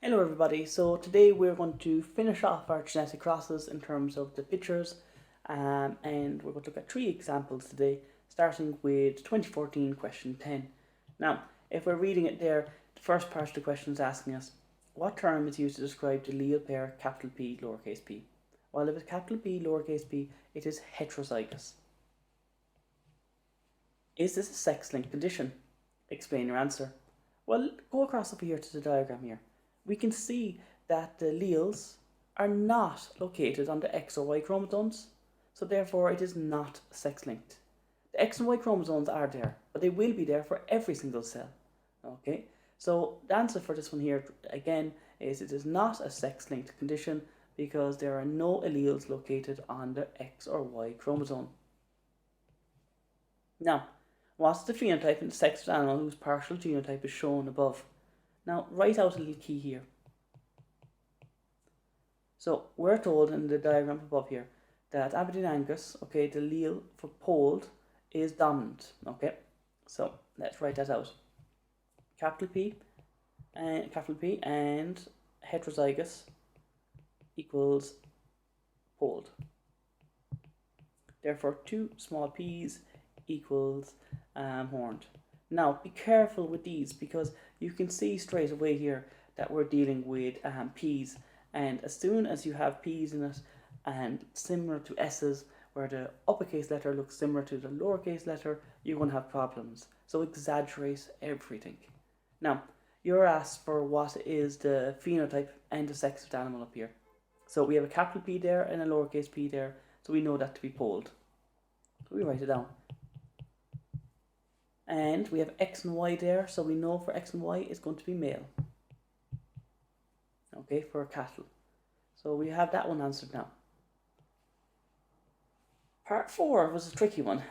Hello everybody, so today we're going to finish off our genetic crosses in terms of the pictures, and we're going to look at three examples today, starting with 2014 question 10. Now, if we're reading it there, the first part of the question is asking us, what term is used to describe the allele pair capital P lowercase p? Well, if it's capital P lowercase p, it is heterozygous. Is this a sex-linked condition? Explain your answer. Well, go across up here to the diagram here. We can see that the alleles are not located on the X or Y chromosomes, so therefore it is not sex-linked. The X and Y chromosomes are there, but they will be there for every single cell. Okay, so the answer for this one here, again, is it is not a sex-linked condition because there are no alleles located on the X or Y chromosome. Now, what's the phenotype in the sex of animal whose partial genotype is shown above? Now, write out a little key here. So, we're told in the diagram above here that Aberdeen Angus, okay, the allele for polled is dominant, okay? So, let's write that out. Capital P and heterozygous equals polled. Therefore, two small p's equals horned. Now, be careful with these because you can see straight away here that we're dealing with p's, and as soon as you have p's in it and similar to s's, where the uppercase letter looks similar to the lowercase letter, you're going to have problems. So exaggerate everything. Now, you're asked for what is the phenotype and the sex of the animal up here. So we have a capital P there and a lowercase p there, so we know that to be polled. So we write it down. And we have X and Y there, so we know for X and Y it's going to be male. Okay, for cattle. So we have that one answered now. Part 4 was a tricky one,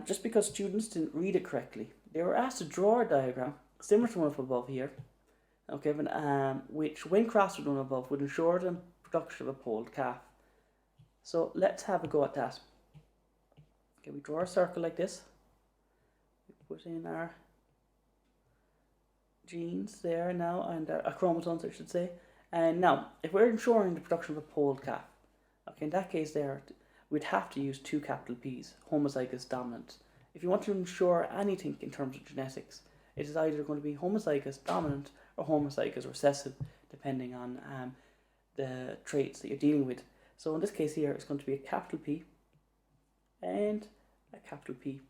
just because students didn't read it correctly. They were asked to draw a diagram, similar to one up above here, okay, which, when crossed with one above, would ensure the production of a polled calf. So let's have a go at that. Okay, we draw a circle like this. We put in our genes there now, and our chromosomes, I should say. And now, if we're ensuring the production of a polled calf, okay, in that case there, we'd have to use two capital P's, homozygous dominant. If you want to ensure anything in terms of genetics, it is either going to be homozygous dominant or homozygous recessive, depending on the traits that you're dealing with. So in this case here, it's going to be a capital P and a capital P.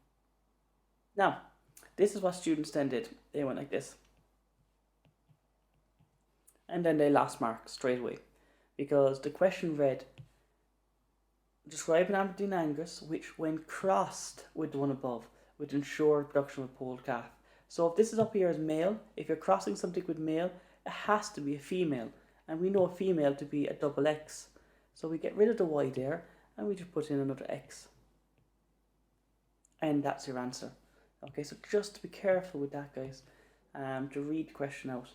Now, this is what students then did. They went like this. And then they lost marks straight away because the question read, describe an Aberdeen Angus which, when crossed with the one above, would ensure production of a polled calf. So if this is up here as male, if you're crossing something with male, it has to be a female. And we know a female to be a double X. So we get rid of the Y there and we just put in another X. And that's your answer. Okay, so just to be careful with that, guys, to read the question out.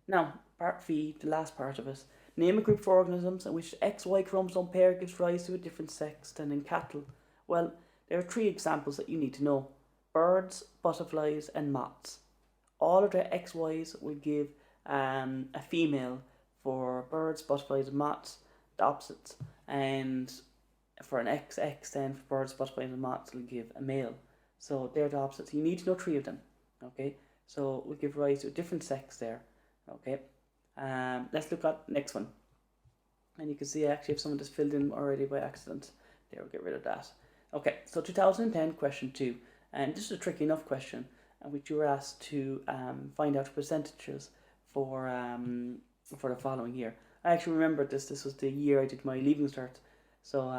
Now, part V, the last part of it. Name a group of organisms in which the XY chromosome pair gives rise to a different sex than in cattle. Well, there are three examples that you need to know. Birds, butterflies, and moths. All of their XYs will give a female for birds, butterflies, and moths, the opposites. And for an XX, then for birds, butterflies, and moths, will give a male. So they're the opposites. You need to know three of them. Okay, so we'll give rise to a different sex there. Okay, let's look at the next one. And you can see I actually have some of this filled in already by accident. There, we'll get rid of that. Okay, so 2010 question 2. And this is a tricky enough question, which you were asked to find out percentages for the following year. I actually remembered this. This was the year I did my Leaving Cert. So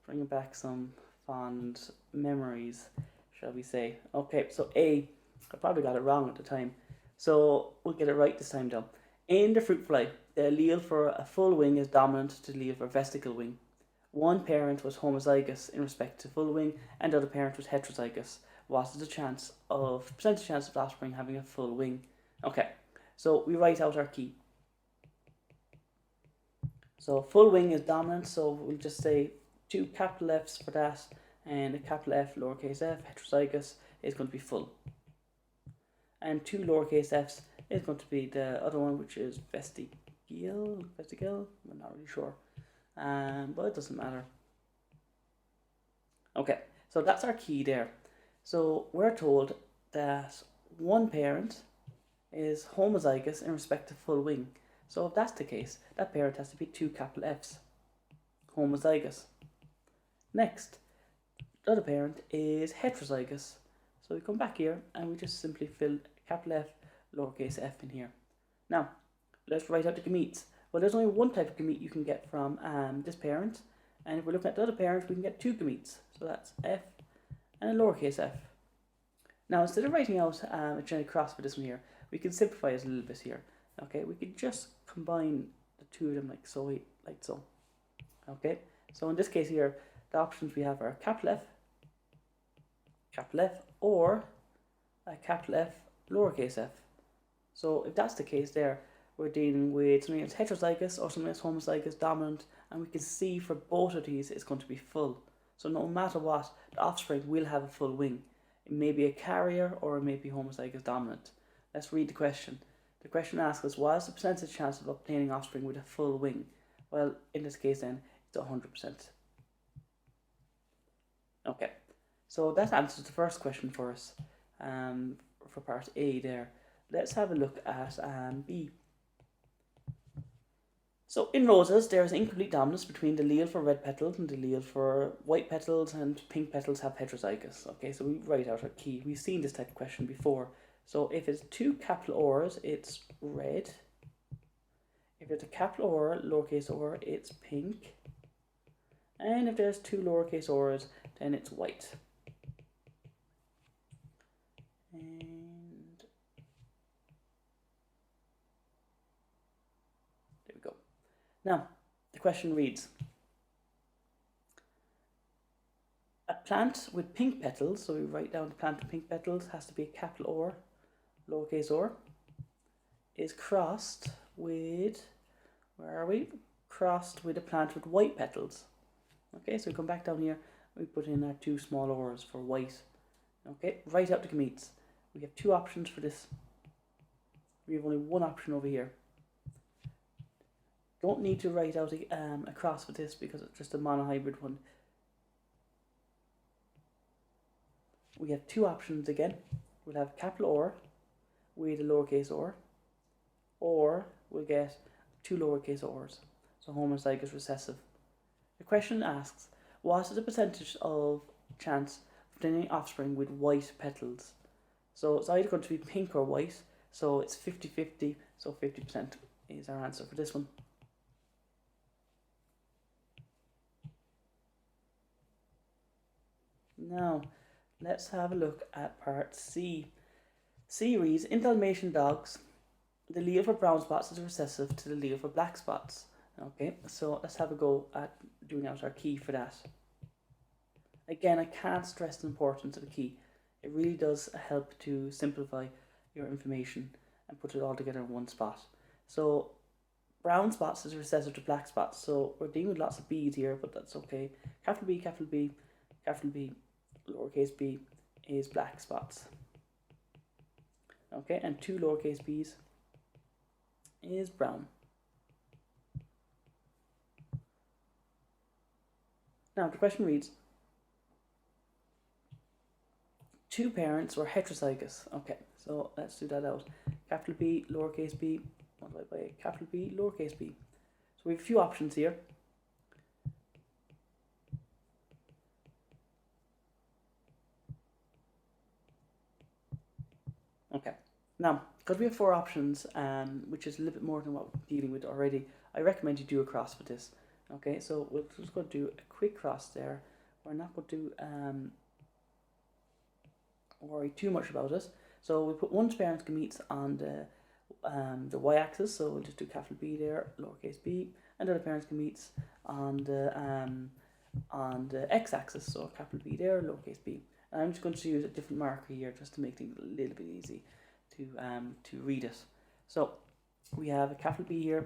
bringing back some fond memories, shall we say. Okay, so A, I probably got it wrong at the time. So we'll get it right this time though. In the fruit fly, the allele for a full wing is dominant to the allele for a vesicle wing. One parent was homozygous in respect to full wing, and the other parent was heterozygous. What is the percentage chance of the offspring having a full wing? Okay, so we write out our key. So full wing is dominant, so we'll just say two capital F's for that, and a capital F, lowercase f, heterozygous, is going to be full. And two lowercase f's is going to be the other one, which is vestigial. I'm not really sure, but it doesn't matter. Okay, so that's our key there. So we're told that one parent is homozygous in respect to full wing. So if that's the case, that parent has to be two capital Fs, homozygous. Next, the other parent is heterozygous. So we come back here and we just simply fill capital F, lowercase f in here. Now, let's write out the gametes. Well, there's only one type of gamete you can get from this parent, and if we're looking at the other parent, we can get two gametes. So that's f and a lowercase f. Now, instead of writing out a genetic cross for this one here, we can simplify it a little bit here. Okay, we could just combine the two of them like so, Okay, so in this case here, the options we have are capital F, or a capital F, lowercase f. So if that's the case there, we're dealing with something that's heterozygous or something that's homozygous dominant, and we can see for both of these it's going to be full. So no matter what, the offspring will have a full wing. It may be a carrier or it may be homozygous dominant. Let's read the question. The question asks us, what is the percentage chance of obtaining offspring with a full wing? Well, in this case then, it's 100%. Okay, so that answers the first question for us, for part A there. Let's have a look at B. So in roses, there is incomplete dominance between the allele for red petals and the allele for white petals, and pink petals have heterozygous. Okay, so we write out our key. We've seen this type of question before. So if it's two capital R's, it's red. If it's a capital R, lowercase r, it's pink. And if there's two lowercase r's, then it's white. And there we go. Now, the question reads, a plant with pink petals, so we write down the plant with pink petals, has to be a capital R, lowercase r, is crossed with, where are we? Crossed with a plant with white petals. Okay, so we come back down here, we put in our two small r's for white. Okay, write out the gametes. We have two options for this. We have only one option over here. Don't need to write out a cross for this because it's just a monohybrid one. We have two options again. We'll have capital R with a lowercase r, or we'll get two lowercase r's, so homozygous recessive. The question asks, what is the percentage of chance of obtaining offspring with white petals? So it's either going to be pink or white, so it's 50-50, so 50% is our answer for this one. Now, let's have a look at part C. C reads, in Dalmatian dogs, the allele for brown spots is recessive to the allele for black spots. Okay, so let's have a go at doing out our key for that. Again, I can't stress the importance of the key. It really does help to simplify your information and put it all together in one spot. So brown spots is recessive to black spots, so we're dealing with lots of B's here, but that's okay. Capital B, capital B, capital B, lowercase b is black spots. Okay, and two lowercase b's is brown. Now the question reads, two parents were heterozygous. Okay, so let's do that out. Capital B, lowercase b, multiplied by capital B, lowercase b. So we have a few options here. Okay, now, because we have four options, which is a little bit more than what we're dealing with already, I recommend you do a cross for this. Okay, so we're just going to do a quick cross there. We're not going to worry too much about it. So we put one parent gametes on the y-axis, so we'll just do capital B there, lowercase b, and the other parent gametes on the x-axis, so capital B there, lowercase b. And I'm just going to use a different marker here just to make things a little bit easy to read it. So we have a capital B here.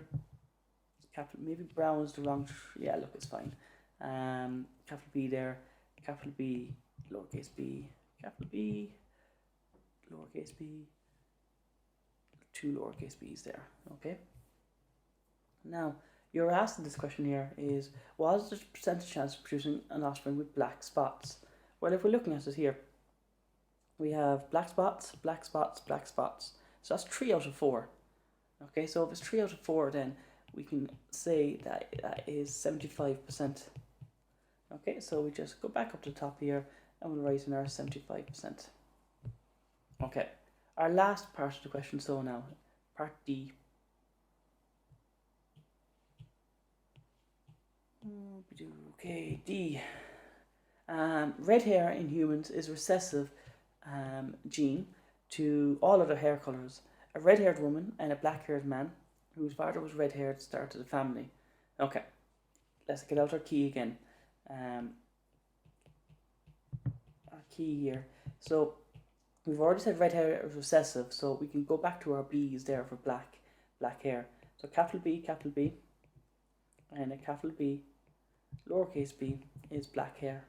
Capital, maybe brown is the wrong. Yeah, look, it's fine. Capital B there, capital B, lowercase b, capital B, lowercase b. two lowercase b's there. Okay. Now, you're asked in this question here is, what is the percentage chance of producing an offspring with black spots? Well, if we're looking at it here, we have black spots, black spots, black spots. So that's 3 out of 4. Okay, so if it's 3 out of 4, then we can say that that is 75%. Okay, so we just go back up to the top here and we'll write in our 75%. Okay, our last part of the question, so now, part D. Okay, D. Red hair in humans is recessive gene to all other hair colours. A red-haired woman and a black-haired man whose father was red-haired started a family. Okay, let's get out our key again. Our key here. So we've already said red hair is recessive, so we can go back to our B's there for black hair. So capital B, and a capital B, lowercase b is black hair.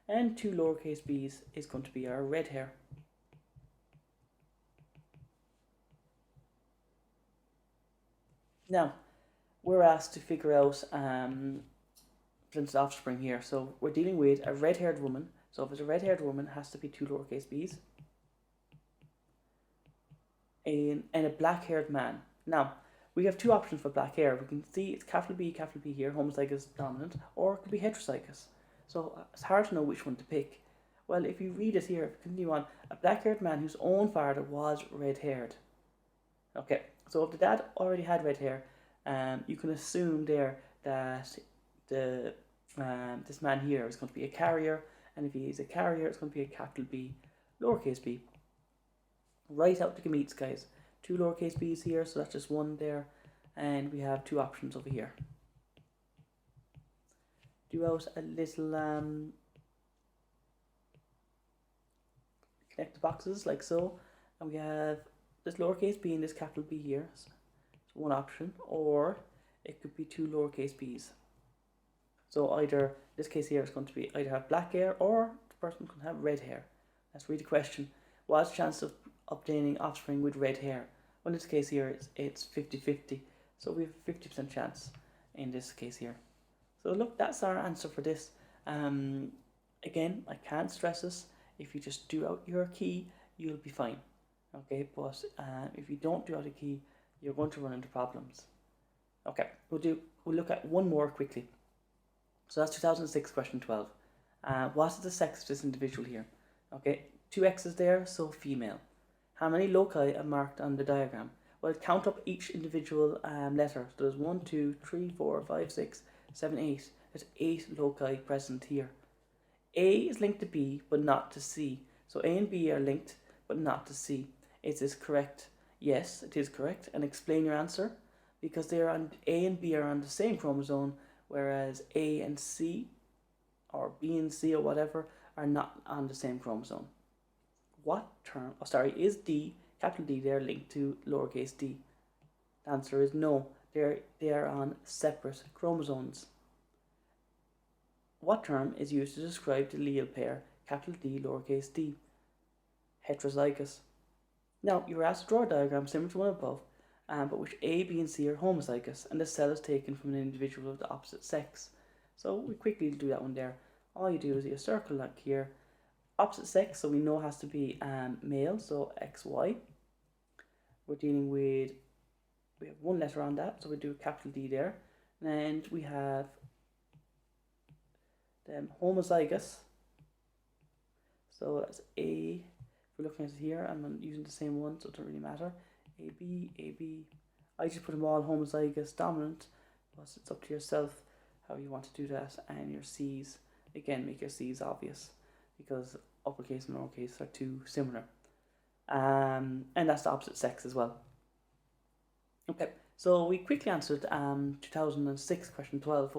And 2 lowercase b's is going to be our red hair. Now, we're asked to figure out Flint's offspring here. So we're dealing with a red-haired woman. So if it's a red-haired woman, it has to be 2 lowercase b's. And a black-haired man. Now, we have 2 options for black hair. We can see it's capital B here, homozygous dominant, or it could be heterozygous. So it's hard to know which one to pick. Well, if you read it here, if you continue on, a black-haired man whose own father was red-haired. Okay, so if the dad already had red hair, you can assume there that this man here is going to be a carrier, and if he is a carrier, it's going to be a capital B, lowercase b. Write out the gametes, guys. 2 lowercase b's here, so that's just 1 there, and we have 2 options over here. Do out a little connect the boxes like so, and we have this lowercase b and this capital B here. So it's 1 option, or it could be 2 lowercase b's. So either this case here is going to be either have black hair or the person can have red hair. Let's read the question. What's the chance of obtaining offspring with red hair? Well, in this case here it's 50-50. So we have a 50% chance in this case here. So look, that's our answer for this. Again, I can't stress this. If you just do out your key, you'll be fine. Okay, but if you don't do out a key, you're going to run into problems. Okay, we'll look at one more quickly. So that's 2006 question 12. What is the sex of this individual here? Okay, 2 X's there, so female. How many loci are marked on the diagram? Well, count up each individual letter. So there's 1, 2, 3, 4, 5, 6, 7, 8. There's 8 loci present here. A is linked to B, but not to C. So A and B are linked, but not to C. Is this correct? Yes, it is correct. And explain your answer. Because they are on A and B are on the same chromosome, whereas A and C, or B and C, or whatever, are not on the same chromosome. What term? Oh, sorry, is D, capital D, there linked to lowercase d? The answer is no. They are on separate chromosomes. What term is used to describe the allele pair, capital D, lowercase d? Heterozygous. Now, you were asked to draw a diagram similar to one above, but which A, B, and C are homozygous, and the cell is taken from an individual of the opposite sex. So we quickly do that one there. All you do is you circle like here, opposite sex, so we know it has to be male, so XY. We're dealing with, we have 1 letter on that, so we do a capital D there, and we have them homozygous. So that's A. If we're looking at it here, I'm using the same one, so it doesn't really matter. AB, AB. I just put them all homozygous dominant, but it's up to yourself how you want to do that. And your C's, again, make your C's obvious because uppercase and lowercase are too similar. And that's the opposite sex as well. Okay, so we quickly answered 2006 question 12.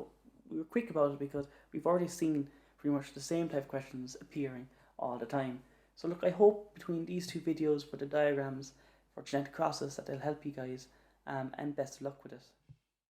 We were quick about it because we've already seen pretty much the same type of questions appearing all the time. So look, I hope between these 2 videos for the diagrams for genetic crosses that they'll help you guys, and best of luck with it.